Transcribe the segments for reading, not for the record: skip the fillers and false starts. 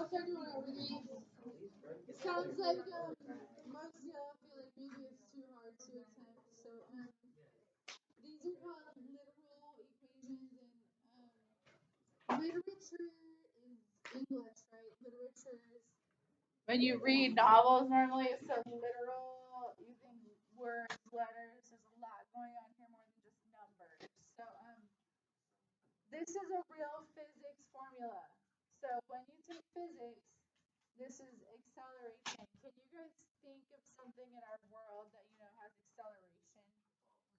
start going over these. It sounds like most of y'all feel like maybe it's too hard to attempt. So these are called literal equations, and literature is English, right? Literature is when you read novels normally, so literal using words, letters. There's a lot going on here more than just numbers. So this is a real physics formula. So when you take physics, this is acceleration. Can you guys think of something in our world that you know has acceleration?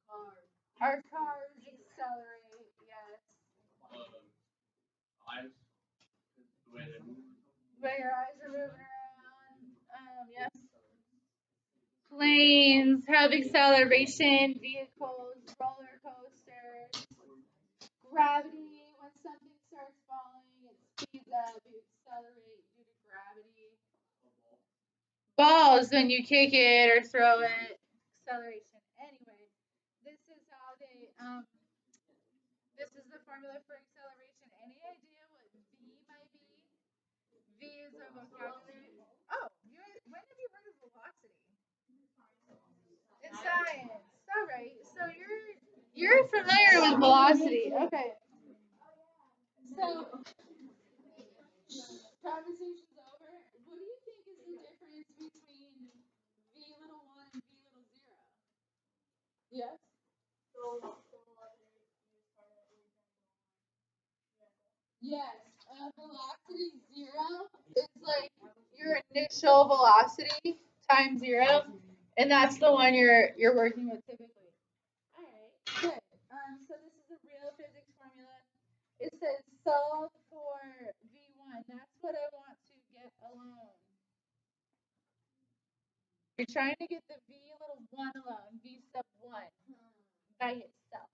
Cars. Our cars accelerate, yes. Eyes. The way your eyes are moving around. Yes. Planes have acceleration, vehicles, roller coasters. Gravity, when something starts falling, it speeds up, you accelerate due to gravity. Balls, when you kick it or throw it, acceleration. Anyway, this is how they, this is the formula for acceleration. Any idea what V might be? V is a vocabulary. Oh, when have you heard of velocity? In science. All right. So you're familiar with velocity. Okay. So conversation's over. What do you think is the difference between V little one and V little zero? Yes. Yes. Velocity zero is like your initial velocity times zero, and that's the one you're working with typically. All right. Good. So this is a real physics formula. It says solve for V1. That's what I want to get alone. You're trying to get the V little one alone, V sub 1 by itself.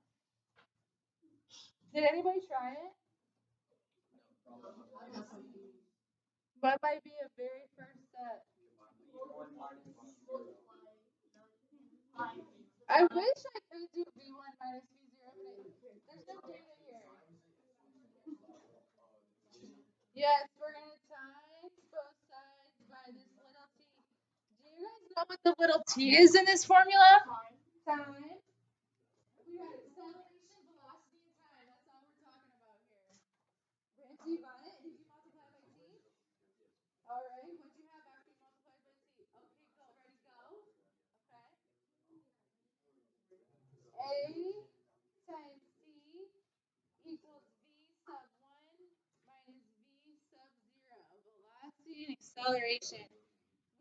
Did anybody try it? What might be a very first step? I wish I could do V1 minus V0, but there's no data here. Yes, we're going to times both sides by this little t. Do you guys know what the little t is in this formula? Time. We got acceleration, velocity, and time. That's all we're talking about here. Do you got it? Did you multiply by t? All right. What'd you have after you multiplied by t? Okay, go. Ready, go. Okay. A times t equals v sub 1 minus v sub 0. Velocity and acceleration.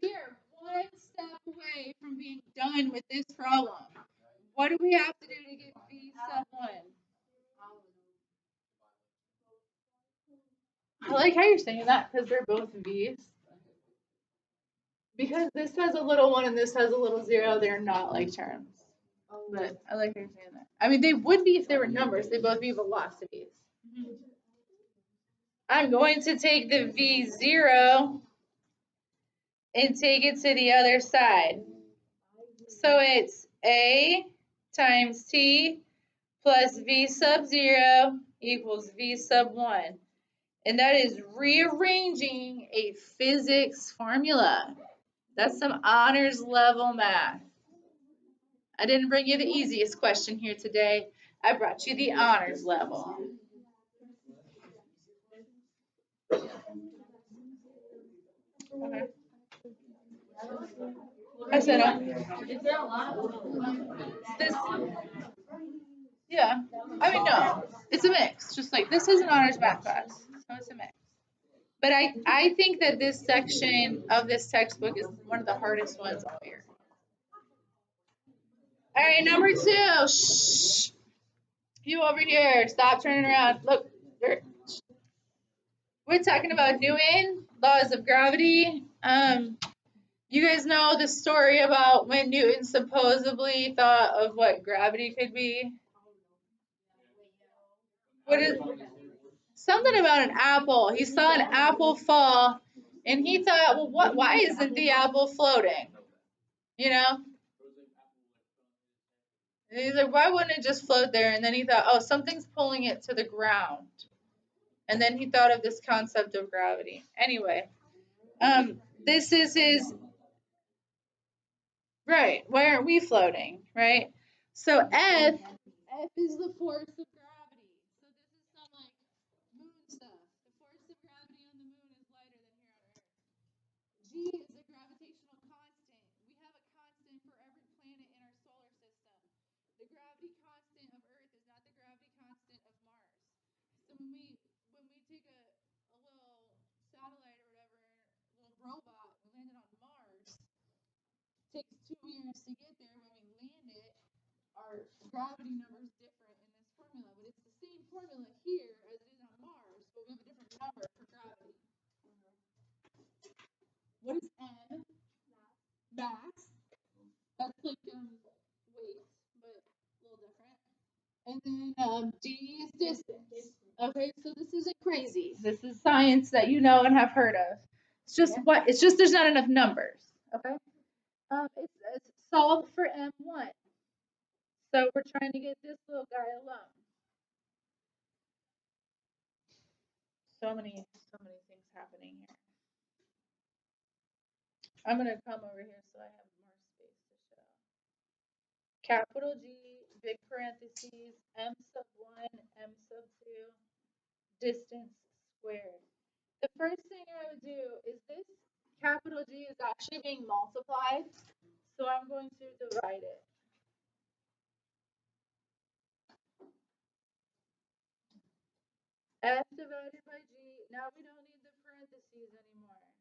We are one step away from being done with this problem. What do we have to do to get v sub 1? I like how you're saying that because they're both v's. Because this has a little 1 and this has a little 0, they're not like terms. But I like how you're saying that. I mean, they would be if they were numbers. They both be velocities. I'm going to take the v0 and take it to the other side. So it's a times t plus v sub 0 equals v sub 1. And that is rearranging a physics formula. That's some honors level math. I didn't bring you the easiest question here today. I brought you the honors level. Okay. I said, this, yeah. I mean, no, it's a mix. Just like this is an honors math class, so it's a mix. But I think that this section of this textbook is one of the hardest ones all year. All right, number 2. Shh. You over here. Stop turning around. Look. We're talking about Newton, laws of gravity. You guys know the story about when Newton supposedly thought of what gravity could be? What is something about an apple? He saw an apple fall, and he thought, well, why isn't the apple floating? You know? And he's like, why wouldn't it just float there? And then he thought, oh, something's pulling it to the ground. And then he thought of this concept of gravity. Anyway, this is his right. Why aren't we floating? Right. So F is the force of gravity. So this is some like moon stuff. The force of gravity on the moon is lighter than here on Earth. G is the gravitational constant. We have a constant for every planet in our solar system. The gravity constant of Earth is not the gravity constant of Mars. So when we take a little satellite or whatever, a little robot, we landed on Mars. It takes 2 years to get there. When we land it, our gravity number is different in this formula, but it's the same formula here as it is on Mars, but we have a different number for gravity. What is M? Mass. That's like weight, but a little different. And then D is distance. Okay, so this isn't crazy. This is science that you know and have heard of. It's just what? It's just there's not enough numbers. Okay. It's solved for M1. So we're trying to get this little guy alone. So many things happening here. I'm gonna come over here so I have more space to show. Capital G, big parentheses, M sub 1, M sub 2, distance squared. The first thing I would do is this capital G is actually being multiplied, so I'm going to divide it. F divided by G, now we don't need the parentheses anymore.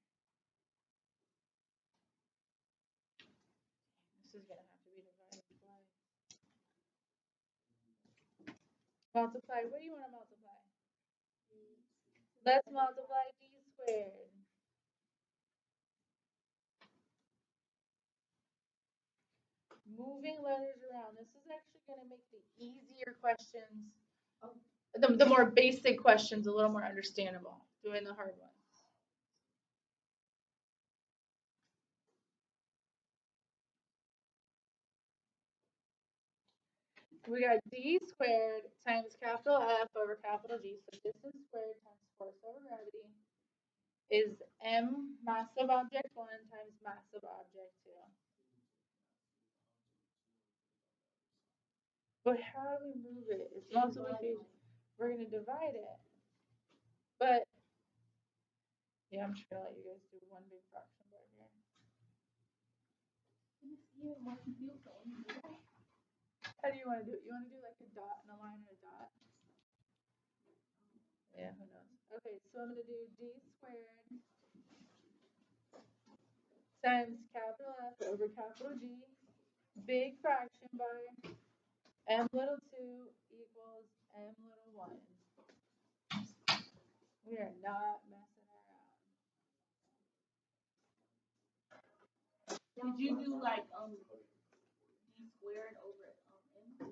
This is going to have to be divided by. Multiply, what do you want to multiply? Let's multiply D squared. Moving letters around. This is actually going to make the easier questions, the more basic questions, a little more understandable, doing the hard ones. We got D squared times capital F over capital G. So distance squared times force over gravity is M mass of object 1 times mass of object 2. But how do we move it? It's multiplication. We're going to divide it. But, yeah, I'm just going to let you guys do one big fraction right here. How do you want to do it? You want to do like a dot and a line and a dot? Yeah, who knows? Okay, so I'm going to do D squared times capital F over capital G, big fraction by M little 2 equals M little 1. We are not messing around. Did you do like D squared over M2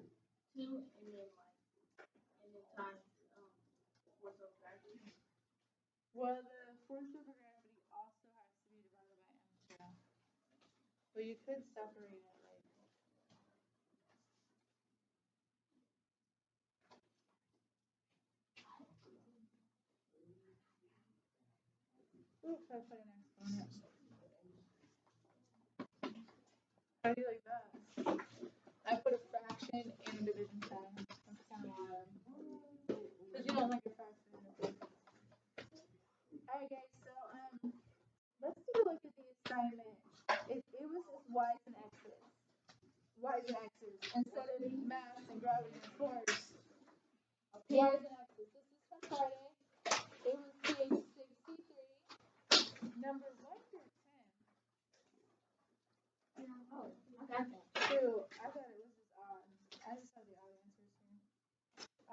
and then times force of gravity? Well, the force over gravity also has to be divided by M2. But you could separate it like. Oops, I put an exponent. How do you like that? I put a fraction and a division sign. That's kind of wild. Because you don't like a fraction and a division. Alright guys, so let's take a look at the assignment. It was just y's and x's. Y's and x's. Instead of mass and gravity and force. Y's and x's. This is from Friday. It was page 63. Numbers 1 through 10. Oh, I got that. Two. I thought it was just odd. I just have the odd answers here.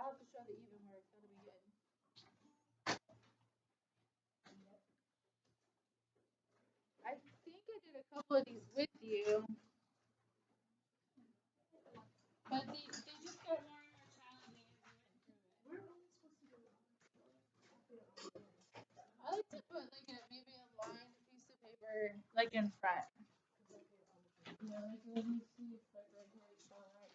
I'll have to show the even work. That'll be good. I think I did a couple of these with you. But they just got more and more challenging as we went through it. I like to put like maybe a lined piece of paper like in front. Yeah, like let me see if like right here is showing right.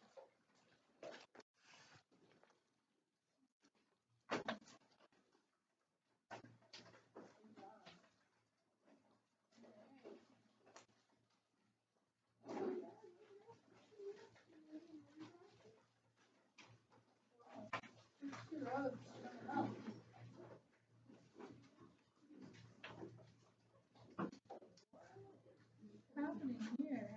happening here?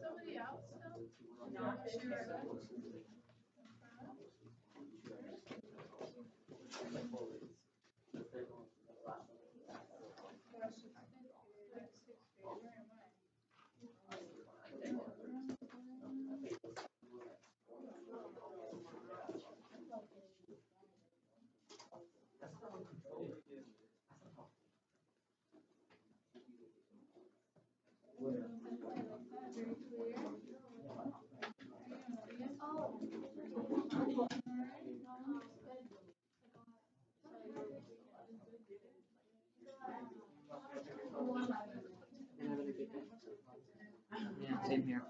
Somebody else still? Not sure. Yeah, same here.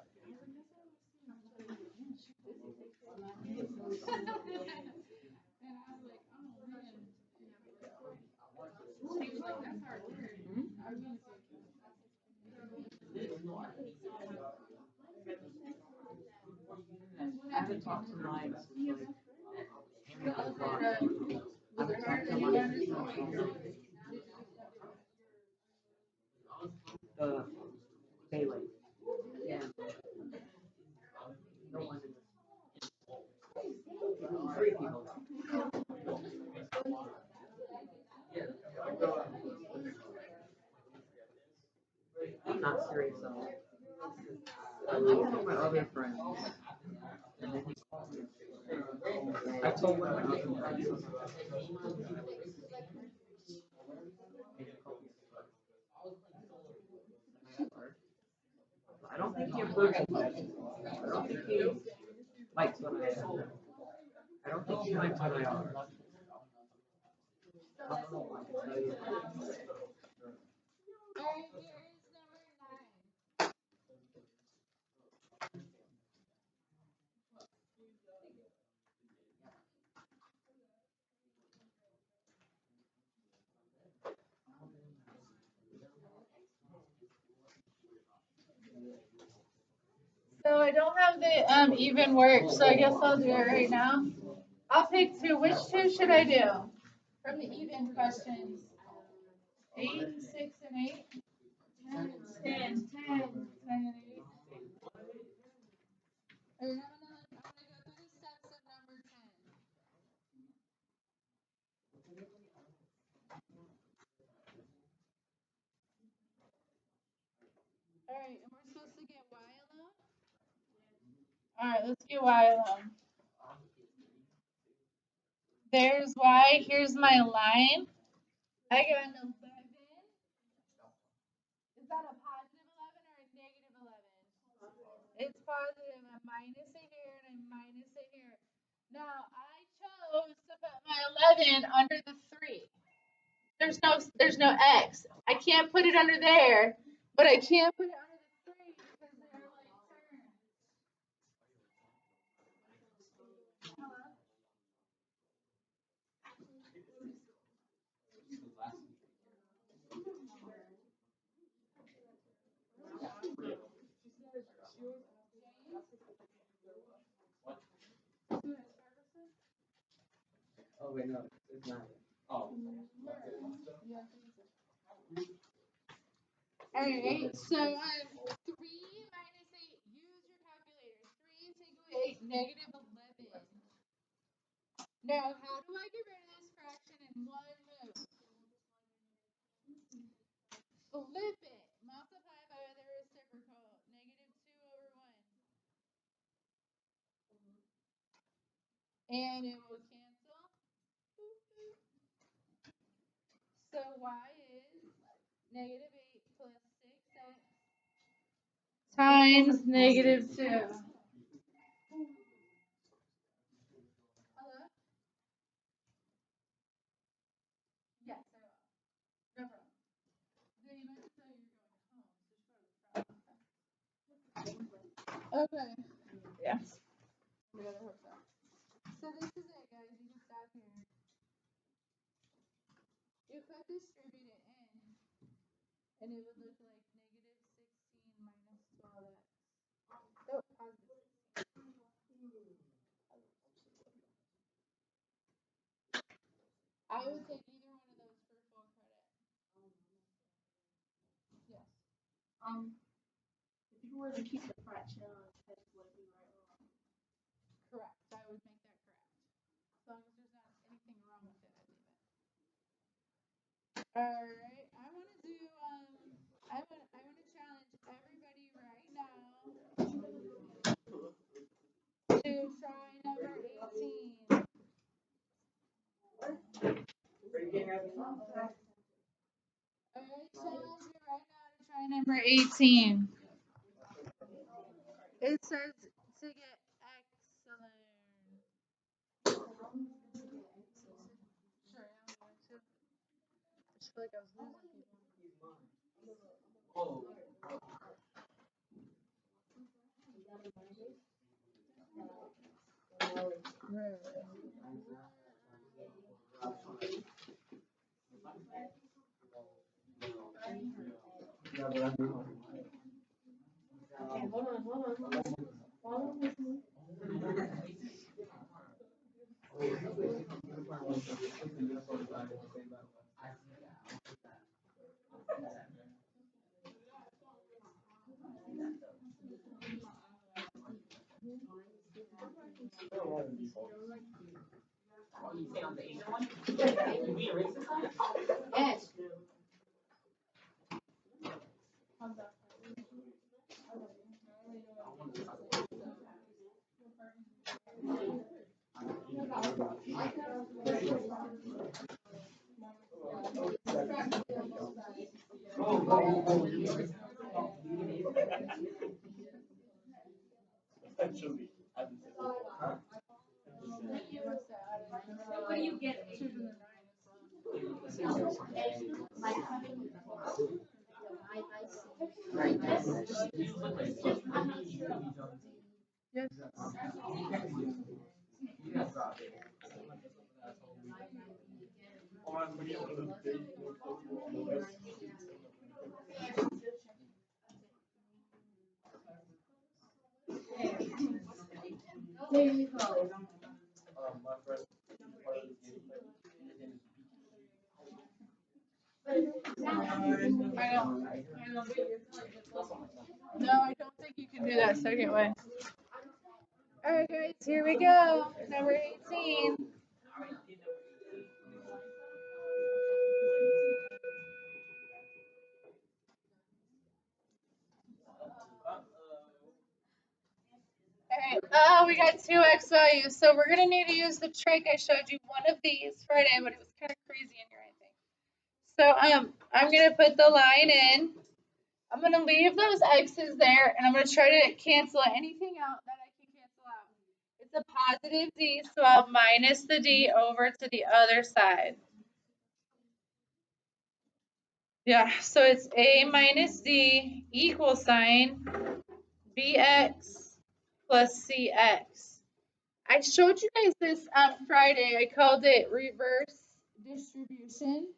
I haven't talked to Mike since like I haven't talked to Mike the Bailey. Yeah. No one in this. Three people. I'm not serious though. I looked at my other friends, and then he called me. I told one of my other friends. I don't think he approves of that. I don't think he likes what I am. I don't think he likes what I are. I don't know why. Alright, here is number 9. So I don't have the even work, so I guess I'll do it right now. I'll pick 2. Which 2 should I do? From the even questions. 8, 6, and 8? 10, 10, 10, and 8. Alright, I'm gonna go through the steps of number 10. Alright, and we're supposed to get y alone? Alright, let's get y alone. There's y. Here's my line. I got an 11. Is that a positive 11 or a negative 11? It's positive. I minus it here and I minus it here. Now I chose to put my 11 under the 3. There's no x. I can't put it under there, but I can put it under the 3 because they're like terms. Oh wait, no, it's not. Alright, so 3 minus 8, use your calculator. 3 take away 8, negative 11. Now, how do I get rid of this fraction in one move? Flip it. Multiply by the reciprocal. Negative 2 over 1. And it will cancel. So y is negative 8 plus 6x times negative 2. Hello? Yes, I will. No problem. Then you meant to say you're going home, so you should probably. Okay. Yes. So this is it, guys. You can stop here. you could distribute it in, and it would look like negative 16 minus 12x. Oh, positive 16. I would take either one of those for full credit. Yes. If you were to keep the fraction on the test, would it be right or wrong? Correct. I would make that correct. As long as there's not anything wrong with it, I'd leave it. All right. I want to do. I want to challenge everybody right now to try number 18. All right. Challenge you right now to try number 18. It says to get excellent. Sure, I'm going to. I just feel like I was losing people. What do you get? Yes. There you go. I know. No, I don't think you can do that second way. All right, guys, here we go. Number 18. All right. Oh, we got two x values, so we're gonna need to use the trick I showed you one of these Friday, but it was kind of crazy in here, I think. So I'm gonna put the line in. I'm gonna leave those x's there, and I'm gonna try to cancel anything out that I can cancel out. It's a positive d, so I'll minus the d over to the other side. Yeah, so it's a minus d equal sign bx plus cx. I showed you guys this on Friday. I called it reverse distribution.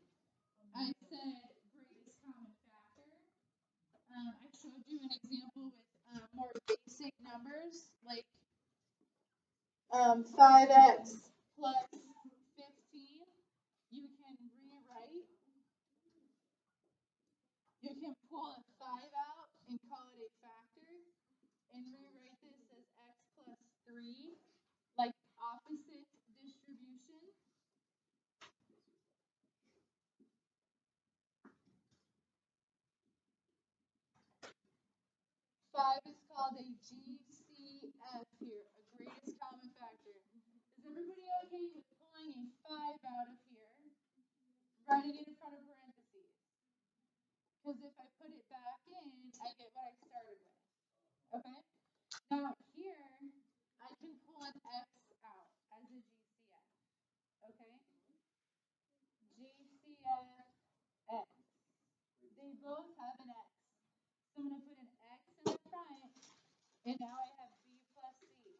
I said greatest common factor. I showed you an example with more basic numbers like 5x plus 15. You can rewrite. You can pull a 5 out and call it a factor and rewrite this as x plus 3, like opposite distribution. 5 is called a GCF here, a greatest common factor. Is everybody okay with pulling a 5 out of here, writing it in front of parentheses? Because if I put it back in, I get what I started with. Okay? Now here, I can pull an x out as a GCF. Okay? GCF x. They both have an x. So I'm going to put an x in the front, and now I have b plus c.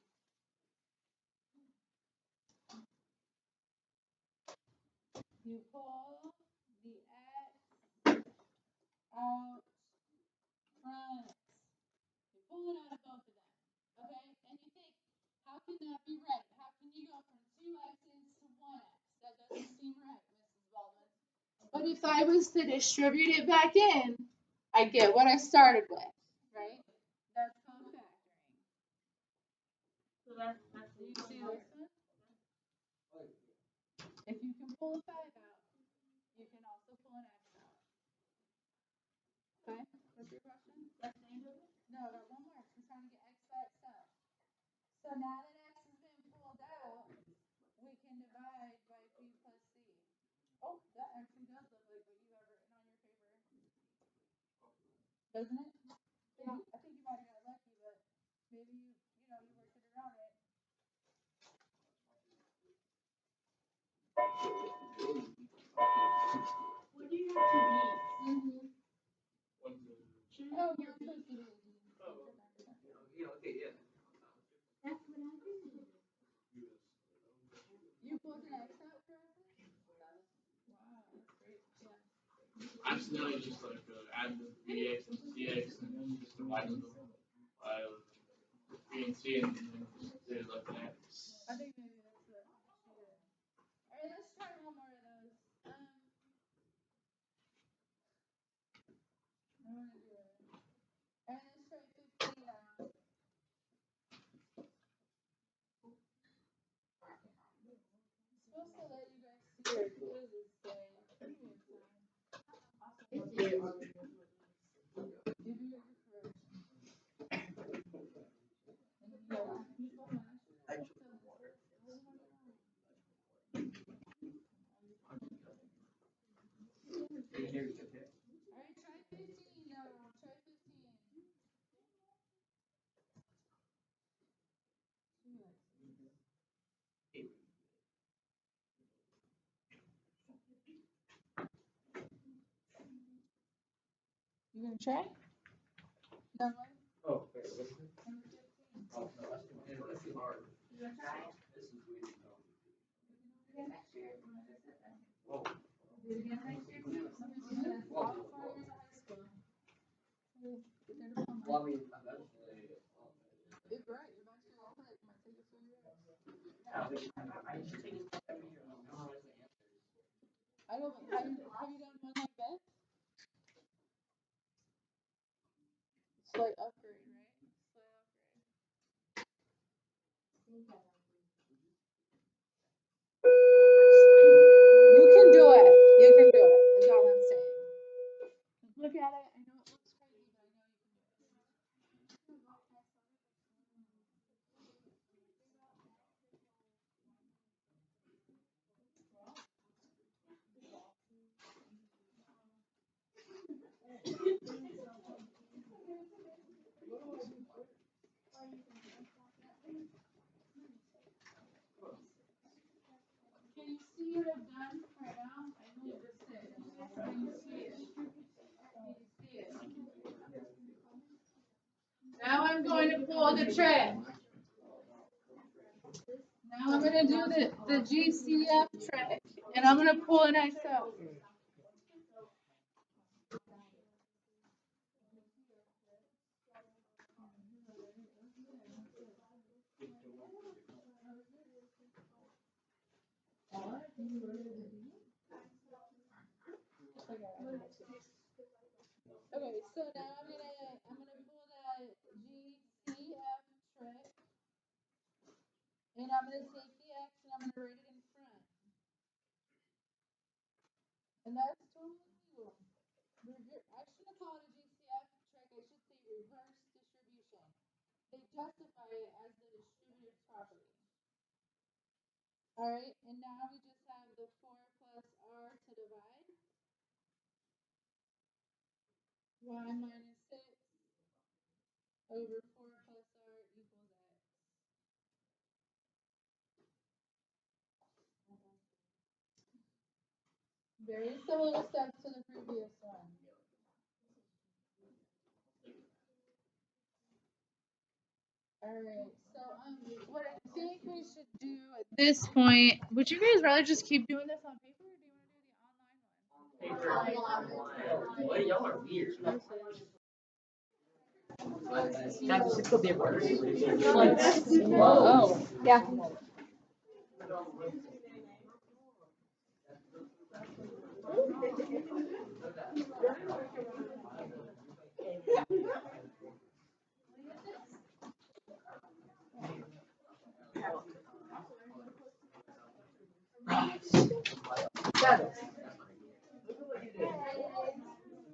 You pull can that be right? How can you go from two x's to one x? That doesn't seem right, Mrs. Baldwin. But if I was to distribute it back in, I get what I started with, right? That's called factoring. So that's Do you see this one? If you can pull a 5 out, you can also pull an x out. Okay? What's your question? that's the end of it? No, I got one more. I'm trying to get x by itself. So now that x has been pulled out, we can divide by b plus c. Oh, that actually does look like what you have written on your paper. Doesn't it? I think you might have got lucky, but maybe you worked it around it. What do you have to be? Mm-hmm. Shouldn't Oh, it be you're supposed to do it. That's what I did. You pulled an x out correctly? Wow, that's great. Yeah. Accidentally just like add the bx and cx and then just divide them by b and c and then just did like an x. I think maybe that's what she did. All right, let's try one more of those. I want to do it. All right, let's try 15 now. I'm supposed to let you guys see your quizzes today. Previous time. If you are correct. All right, try 15 now. Try 15. You gonna try? That one? Oh, wait, what's it? Number 15. Oh, no, that's too hard. You gonna try it? This is weird. Again next year. You wanna just sit there? Whoa. Do it again next year. That's all 4 years of high school. Well, I mean, eventually. It's right. Eventually, I'll play. It might take a few years. I just take it every year. I don't. Have you done one like that? Slight upgrade, right? Slight upgrade. You can do it. You can do it. That's all I'm saying. Look at it. I know it looks crazy, but I know you can do it. Can you see what I've done right now? I moved the 6. Can you see it? Can you see it? Now I'm going to pull the trick. Now I'm going to do the GCF trick. And I'm going to pull an X out. Okay, so now I'm gonna pull that GCF trick, and I'm gonna take the X and I'm gonna write it in front, and that's totally legal. I shouldn't call it a GCF trick. I should say reverse distribution. They justify it as the distributive property. All right, and now we just have the 4 plus R to divide. Y minus 6 over 4 plus R equals X. Very similar steps to the previous one. Alright, so what I think we should do at this point, would you guys rather just keep doing this on paper or do you want to do the online one? What? Y'all are weird. That should still be worse. Whoa. Yeah.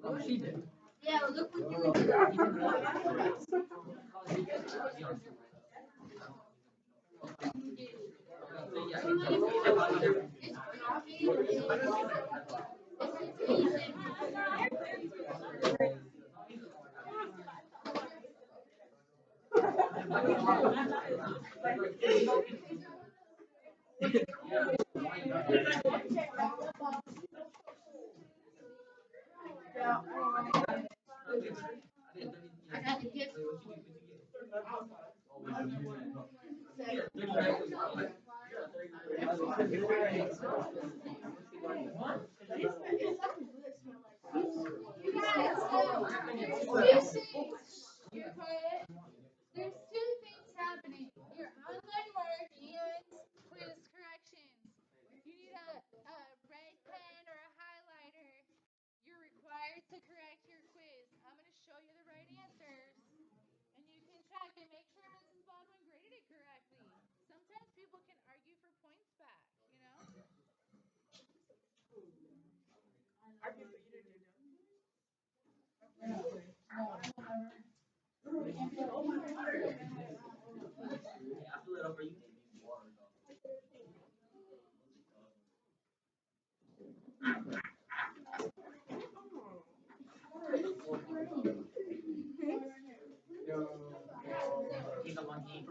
Oh, she did. Yeah, look what you did. I got the gift. You guys, there's two things. You're quiet. There's two things happening. Your online work and quiz corrections. You need a red pen or a highlighter. You're required to correct your quiz. I'm going to show you the right answers, and you can check and make sure Mrs. Baldwin graded it correctly. Sometimes people can argue for points back, you know? He's a monkey.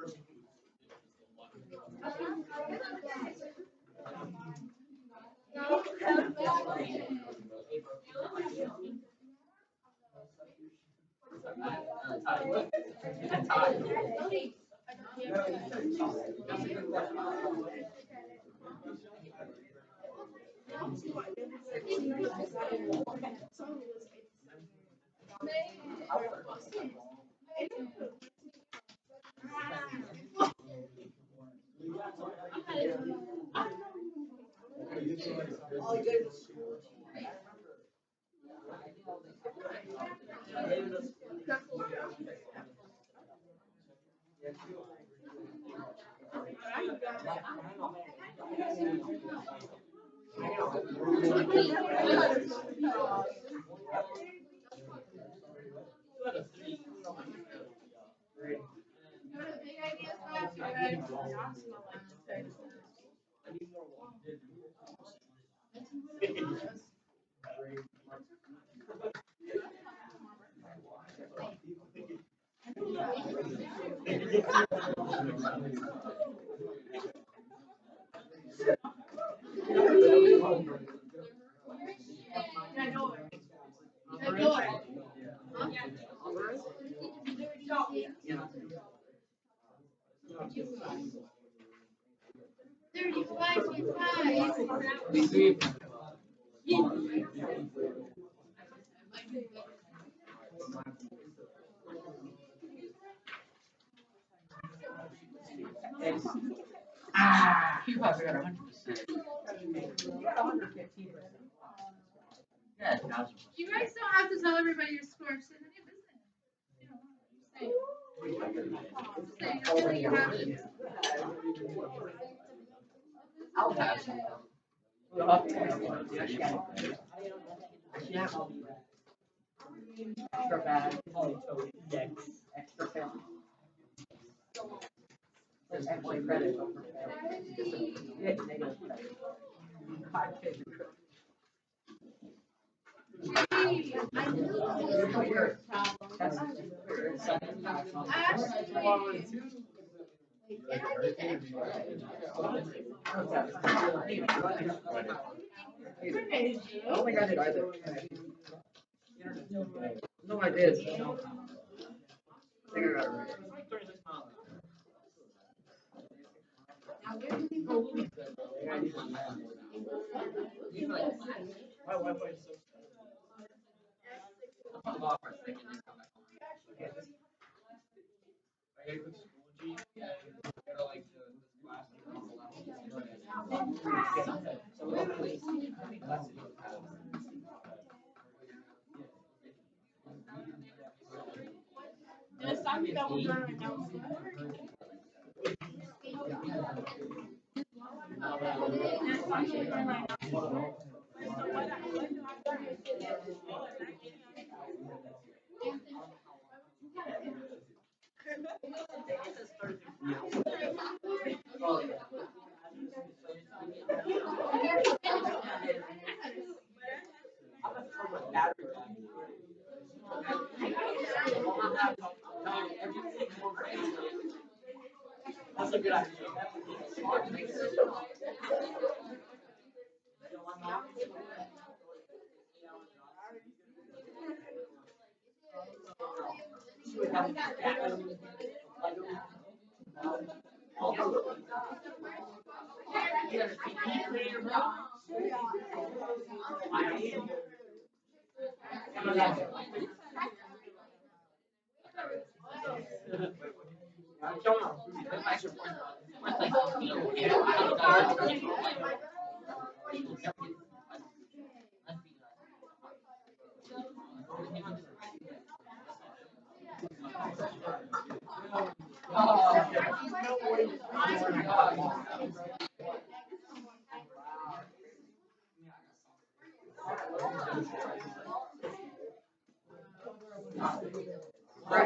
You got 100%. You got 115%. Yeah, You guys don't have to tell everybody your score. It's none of your business. You know, say, I feel like you have it. I'll have some. Yeah. Extra bad. Extra fail. Extra credit. Yeah, negative credit. 5K. That's I don't think I did either. No, I did. No. I think I got it right. My Wi-Fi is so slow. There's something that we're gonna announce.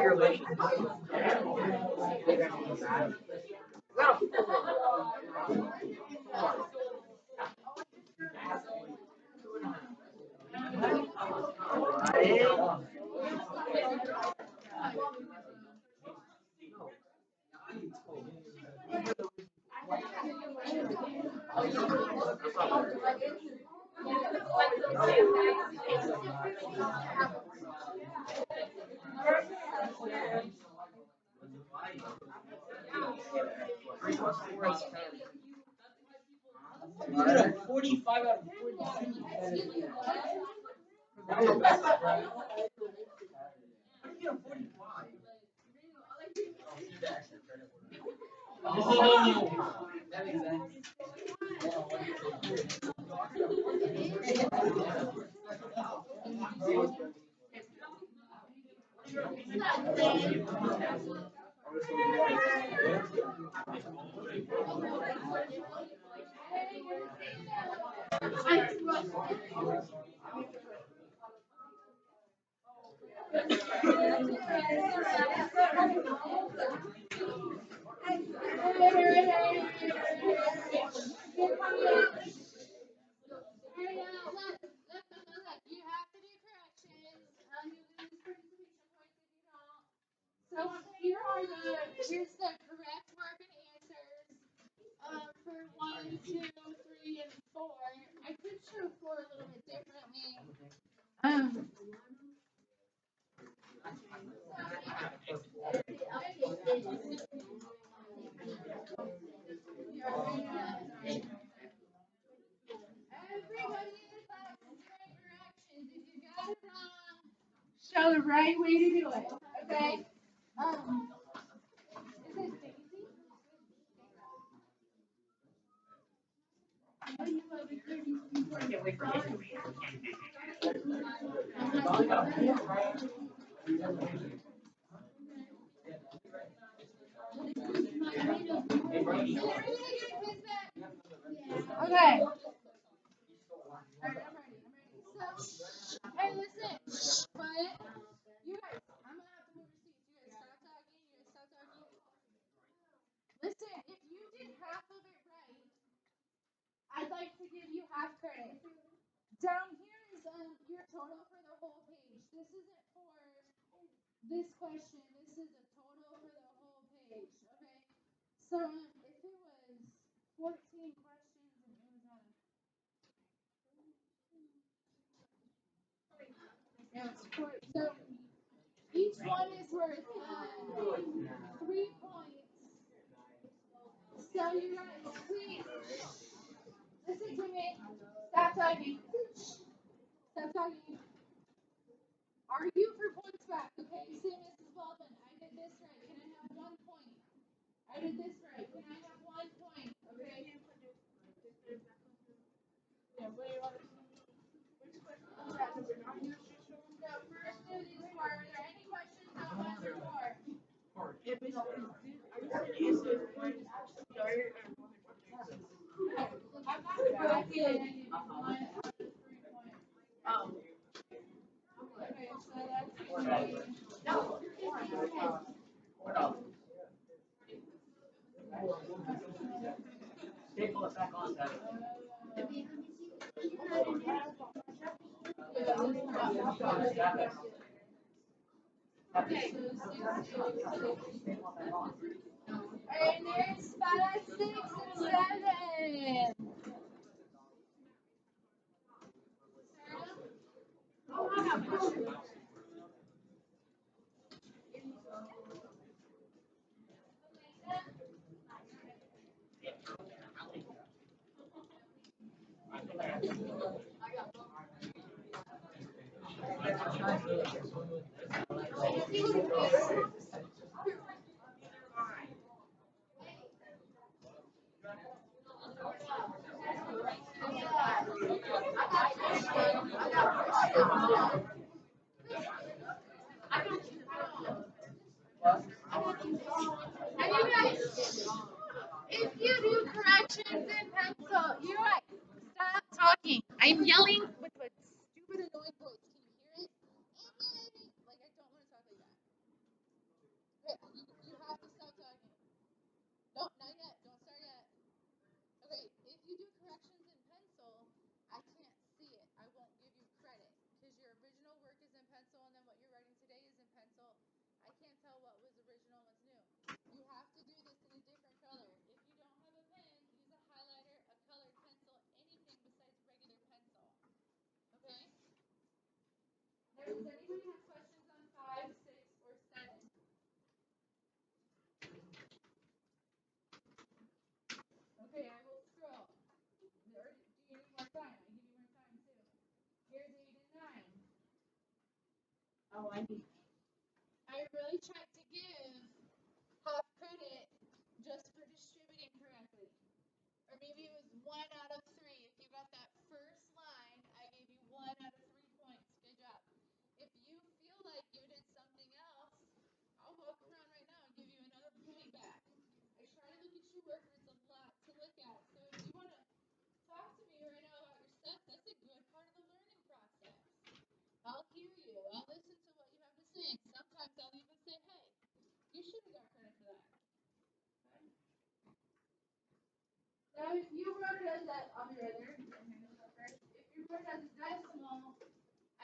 Congratulations. You got a 45 out of 40. Oh, that makes sense. You have to do corrections. You lose participation points if you don't. So here's the correct working answers. For 1, 2, 3, and 4. I could show 4 a little bit differently. Um. Everybody in the class is doing corrections. If you got it wrong, show the right way to do it. Okay? Is it Daisy? Okay. Alright, I'm ready. So, hey, listen. But you guys, I'm gonna have to move your seats. You guys stop talking. You guys stop talking. Listen, if you did half of it right, I'd like to give you half credit. Down here is your total for the whole page. This isn't for this question. This is a total for the whole page. Okay. So if it was 14 questions and it was so each one is worth 3 points. So you guys, please listen to me. Stop talking. Stop talking. Are you for points back, okay? Say, Mrs. Baldwin, I did this right. Can I have 1 point? I did this right. Can I have 1 point? Okay. Yeah, what do you want to which question? No, first do these four. Are there any questions on 1 through 4? If it's, are you saying is it one start or one? Okay, I give you 1 out of 3 points. Oh. Okay, so that's going to be Staple it back on that. okay, so 6. Alright, there's 5, 6, and 7. And you guys, if you do corrections in pencil, you guys, stop talking. I'm yelling with a stupid annoying voice. Can you hear it? Like, I don't want to talk like that. Okay, you have to stop talking. No, not yet. Don't start yet. Okay, if you do corrections in pencil, I can't see it. I won't give you credit because your original work is in pencil and then what you're writing today is in pencil. I can't tell what was original and what's new. You have to do this in a different color. If you don't have a pen, use a highlighter, a colored pencil, anything besides regular pencil. Okay? Now, does anybody have questions on 5, 6, or 7? Okay, I will scroll. Or do you need more time? I give you more time too. Here's 8 and 9. Oh, I need. I really tried to give half credit just for distributing correctly. Or maybe it was 1 out of 3. If you got that first line, I gave you 1 out of 3 points. Good job. If you feel like you did something else, I'll walk around right now and give you another point back. I try to look at your work, it's a lot to look at. So if you want to talk to me right now about your stuff, that's a good part of the learning process. I'll hear you. I'll listen to what you have to say. Sometimes I'll even say, hey, you should have got credit for that. Okay? Now, if you wrote it as that, I'll be right there. If you wrote it as a decimal,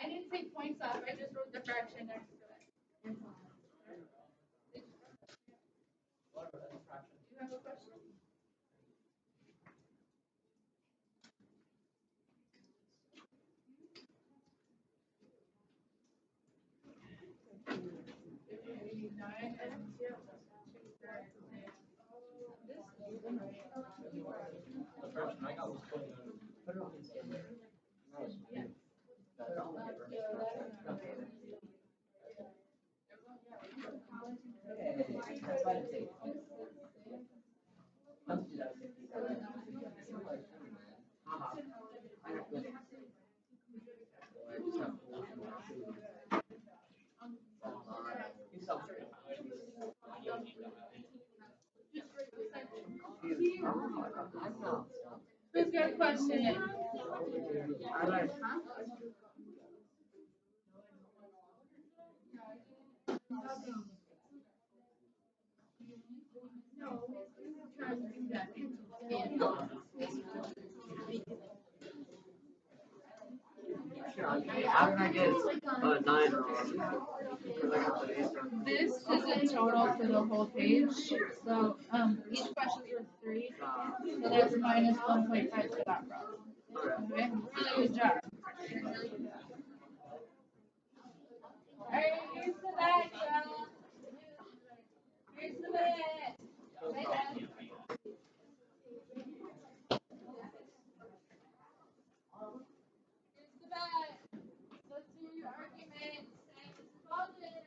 I didn't take points off. I just wrote the fraction next to it. Do you have a question? The fraction I got was 20. Put it on the stand. Nice. That's why I say. Let's do that. Who's got a question? How did I get a 9 wrong? This is a total for the whole page. So each question is 3. So that's minus 1.5 for that problem. Okay, really good job. Alright, here's the back, y'all. Here's the back. Here's the back. Let's do your arguments. And Mrs. Baldwin,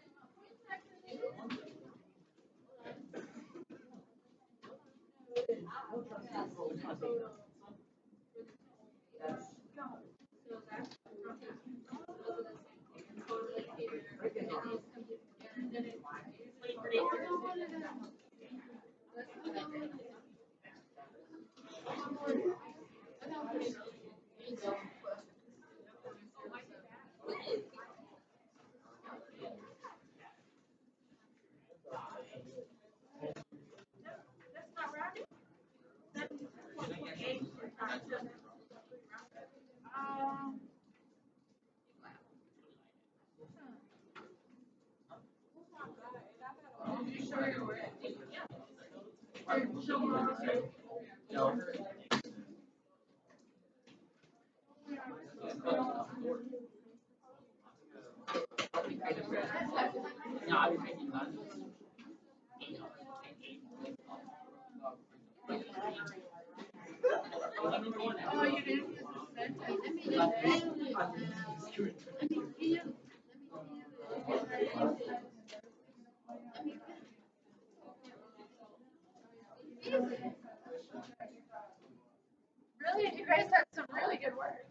Really, you guys had some really good work.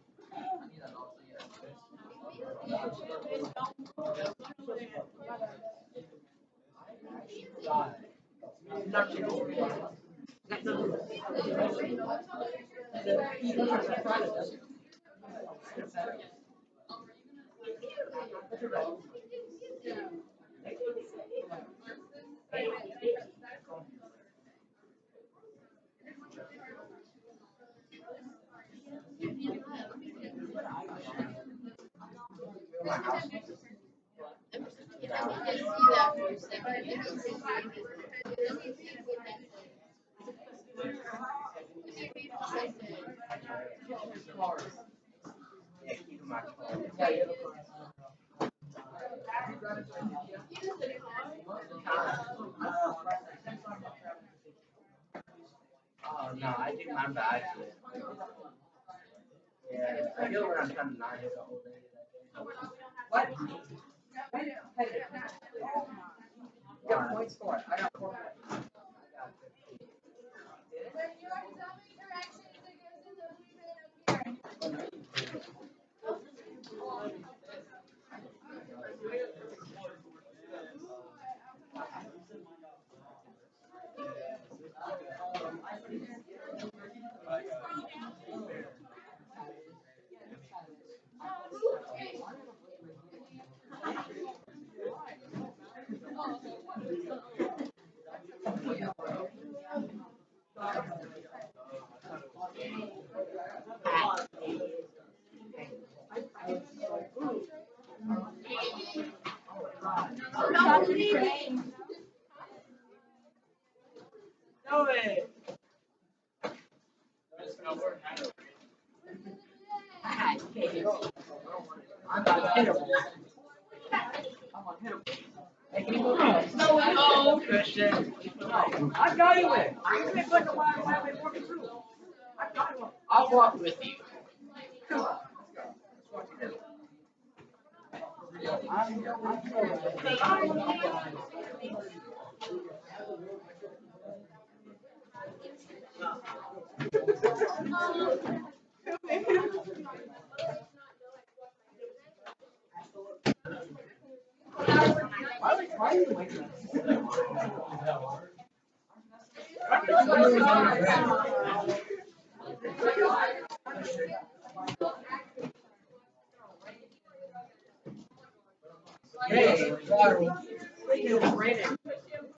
Oh no, I do my bad. Yeah, I feel when I'm trying to not hit the whole day. What? You got points for it. I got 4 points. I got 15. When you are dumbing corrections, it goes in the blue bin up here. No way. I'm unhittable. I'm unhittable. Hey, can you move on? No, Christian. No, I got you in. I'm going to put the why walking through. I got you. I'll walk with you. Come on. Let's go. Why are you waking up? Hey, water.